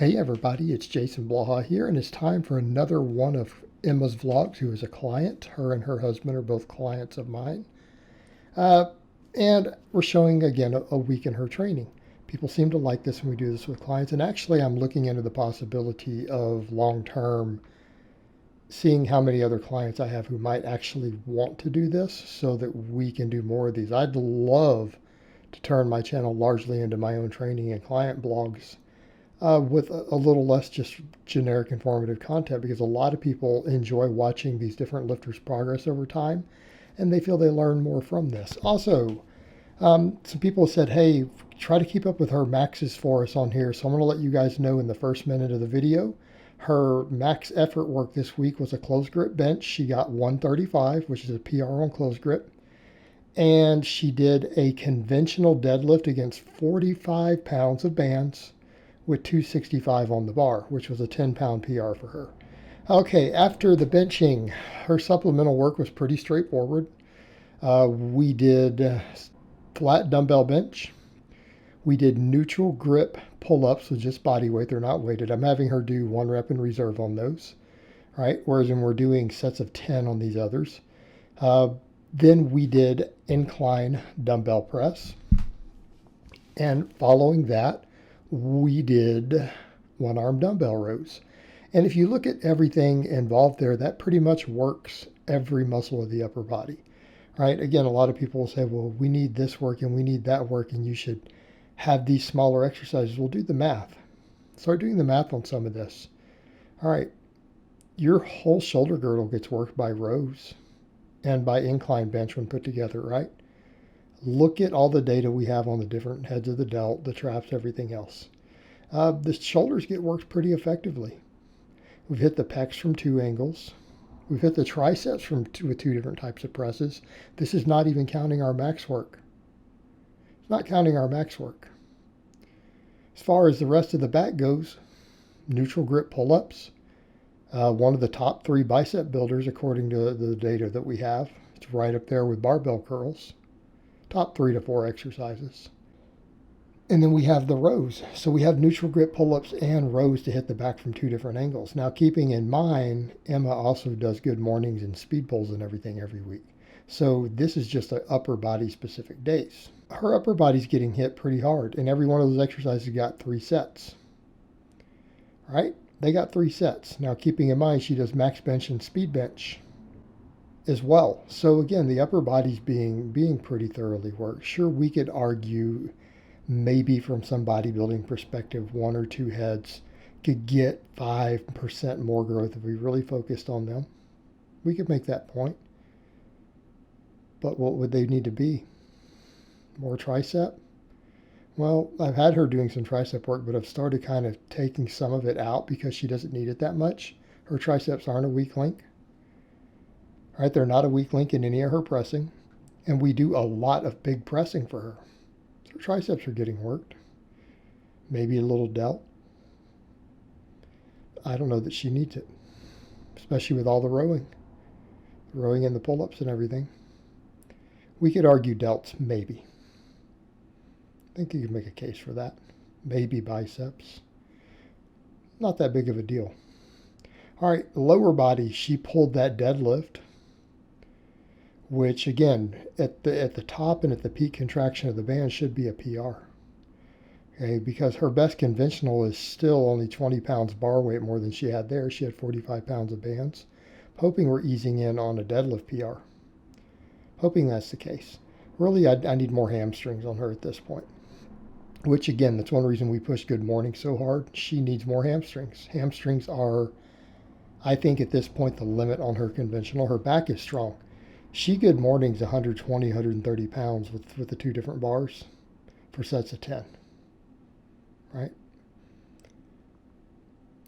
Hey everybody, it's Jason Blaha here, and it's time for another one of Emma's vlogs, who is a client. Her and her husband are both clients of mine. Uh, and we're showing again a week in her training. People seem to like this when we do this with clients, and actually I'm looking into the possibility of long-term seeing how many other clients I have who might actually want to do this so that we can do more of these. I'd love to turn my channel largely into my own training and client blogs with a little less just generic informative content, because a lot of people enjoy watching these different lifters' progress over time and they feel they learn more from this. Also, some people said, hey, try to keep up with her maxes for us on here. So I'm going to let you guys know in the first minute of the video. Her max effort work this week was a closed grip bench. She got 135, which is a PR on closed grip. And she did a conventional deadlift against 45 pounds of bands with 265 on the bar, which was a 10-pound PR for her. Okay, after the benching, her supplemental work was pretty straightforward. We did flat dumbbell bench. We did neutral grip pull-ups with just body weight. They're not weighted. I'm having her do 1 rep in reserve on those, right? Whereas when we're doing sets of 10 on these others. Then we did incline dumbbell press. And following that, we did 1-arm dumbbell rows. And if you look at everything involved there, that pretty much works every muscle of the upper body, right? Again, a lot of people will say, well, we need this work and we need that work, and you should have these smaller exercises. We'll do the math. Start doing the math on some of this. All right, your whole shoulder girdle gets worked by rows and by incline bench when put together, right? Look at all the data we have on the different heads of the delt, the traps, everything else. The shoulders get worked pretty effectively. We've hit the pecs from 2 angles. We've hit the triceps with 2 different types of presses. This is not even counting our max work. It's not counting our max work. As far as the rest of the back goes, neutral grip pull-ups. One of the top 3 bicep builders according to the data that we have. It's right up there with barbell curls. Top 3 to 4 exercises. And then we have the rows. So we have neutral grip pull-ups and rows to hit the back from 2 different angles. Now, keeping in mind, Emma also does good mornings and speed pulls and everything every week. So this is just a upper body specific days. Her upper body's getting hit pretty hard, and every one of those exercises got 3 sets. Right? They got 3 sets. Now, keeping in mind, she does max bench and speed bench as well. So again, the upper body's being pretty thoroughly worked. Sure, we could argue maybe from some bodybuilding perspective, 1 or 2 heads could get 5% more growth if we really focused on them. We could make that point. But what would they need to be? More tricep? Well, I've had her doing some tricep work, but I've started kind of taking some of it out because she doesn't need it that much. Her triceps aren't a weak link. Right, they're not a weak link in any of her pressing, and we do a lot of big pressing for her. So her triceps are getting worked. Maybe a little delt. I don't know that she needs it, especially with all the rowing and the pull-ups and everything. We could argue delts, maybe. I think you could make a case for that. Maybe biceps. Not that big of a deal. All right, lower body, she pulled that deadlift, which again, at the top and at the peak contraction of the band should be a PR. Okay, because her best conventional is still only 20 pounds bar weight more than she had there. She had 45 pounds of bands. Hoping we're easing in on a deadlift PR. Hoping that's the case. Really, I need more hamstrings on her at this point. Which again, that's one reason we push good morning so hard. She needs more hamstrings. Hamstrings are, I think at this point, the limit on her conventional. Her back is strong. She good mornings 120, 130 pounds with the 2 different bars for sets of 10, right?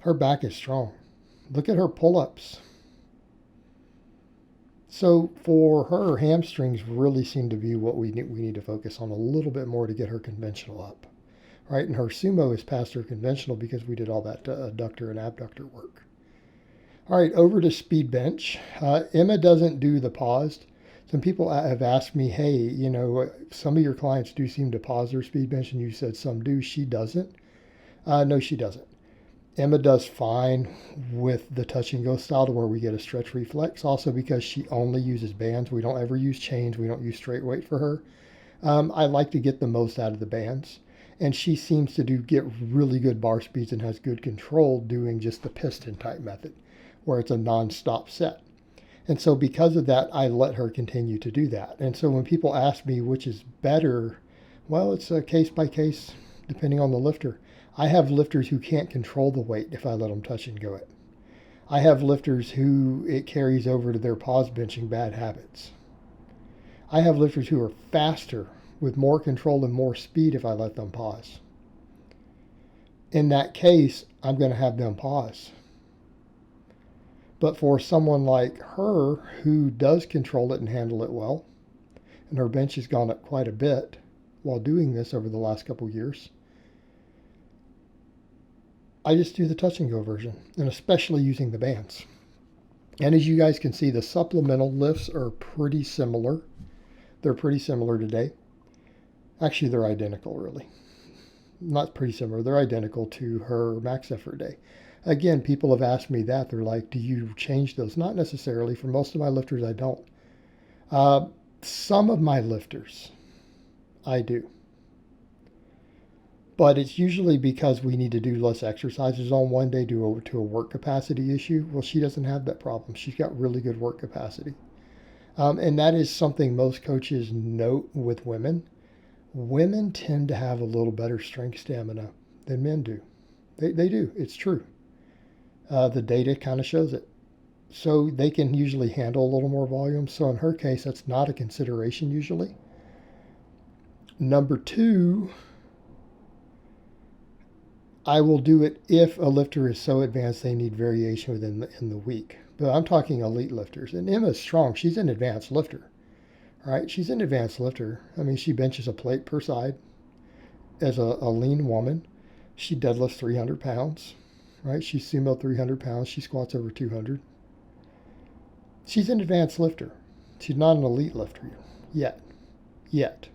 Her back is strong. Look at her pull-ups. So for her, hamstrings really seem to be what we need to focus on a little bit more to get her conventional up, right? And her sumo is past her conventional because we did all that adductor and abductor work. All right, over to speed bench. Emma doesn't do the paused. Some people have asked me, hey, you know, some of your clients do seem to pause their speed bench, and you said some do. She doesn't. No, she doesn't. Emma does fine with the touch and go style to where we get a stretch reflex. Also because she only uses bands. We don't ever use chains. We don't use straight weight for her. I like to get the most out of the bands. And she seems to get really good bar speeds and has good control doing just the piston type method, where it's a non-stop set. And so because of that, I let her continue to do that. And so when people ask me which is better, well, it's a case by case depending on the lifter. I have lifters who can't control the weight if I let them touch and go it. I have lifters who it carries over to their pause benching bad habits. I have lifters who are faster with more control and more speed if I let them pause. In that case, I'm going to have them pause. But for someone like her who does control it and handle it well, and her bench has gone up quite a bit while doing this over the last couple years, I just do the touch and go version, and especially using the bands. And as you guys can see, the supplemental lifts are pretty similar. They're pretty similar today. Actually, they're identical, really. Not pretty similar. They're identical to her max effort day. Again, people have asked me that. They're like, do you change those? Not necessarily. For most of my lifters, I don't. Some of my lifters, I do. But it's usually because we need to do less exercises on one day due to a work capacity issue. Well, she doesn't have that problem. She's got really good work capacity. And that is something most coaches note with women. Women tend to have a little better strength stamina than men do. They do. It's true. The data kind of shows it. So they can usually handle a little more volume. So in her case, that's not a consideration usually. Number two, I will do it if a lifter is so advanced they need variation in the week. But I'm talking elite lifters. And Emma's strong. She's an advanced lifter. All right, she's an advanced lifter. I mean, she benches a plate per side as a lean woman. She deadlifts 300 pounds. Right? She's sumo 300 pounds. She squats over 200. She's an advanced lifter. She's not an elite lifter yet. Yet.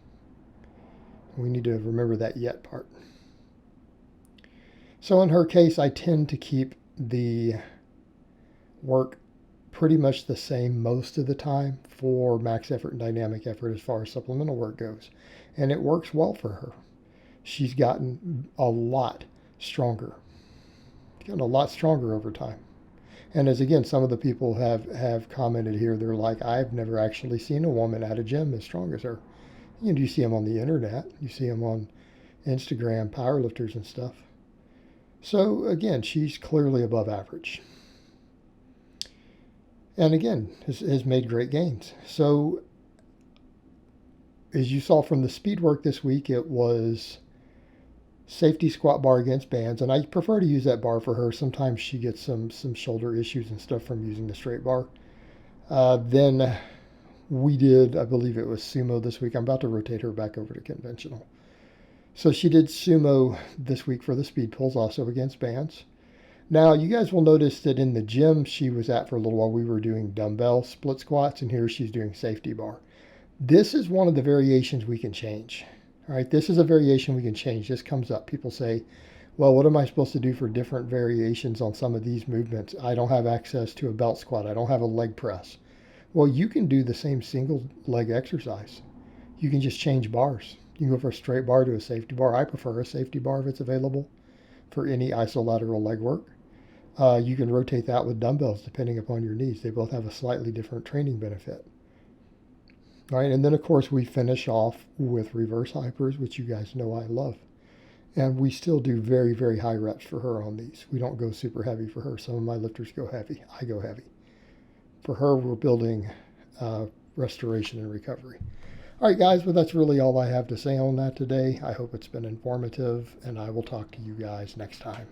We need to remember that yet part. So in her case, I tend to keep the work pretty much the same most of the time for max effort and dynamic effort as far as supplemental work goes. And it works well for her. She's gotten a lot stronger. Gotten a lot stronger over time. And as again, some of the people have commented here, they're like, I've never actually seen a woman at a gym as strong as her. You know, you see them on the internet, you see them on Instagram, powerlifters and stuff. So again, she's clearly above average. And again, has made great gains. So as you saw from the speed work this week, it was safety squat bar against bands, and I prefer to use that bar for her. Sometimes she gets some shoulder issues and stuff from using the straight bar. Then we did, I believe it was sumo this week. I'm about to rotate her back over to conventional. So she did sumo this week for the speed pulls, also against bands. Now you guys will notice that in the gym she was at for a little while, we were doing dumbbell split squats, and here she's doing safety bar. This is one of the variations we can change. All right, this is a variation we can change. This comes up. People say, well, what am I supposed to do for different variations on some of these movements? I don't have access to a belt squat. I don't have a leg press. Well, you can do the same single leg exercise. You can just change bars. You can go for a straight bar to a safety bar. I prefer a safety bar if it's available for any isolateral leg work. You can rotate that with dumbbells depending upon your needs. They both have a slightly different training benefit. All right, and then of course we finish off with reverse hypers, which you guys know I love. And we still do very, very high reps for her on these. We don't go super heavy for her. Some of my lifters go heavy. I go heavy. For her, we're building restoration and recovery. All right, guys, well, that's really all I have to say on that today. I hope it's been informative, and I will talk to you guys next time.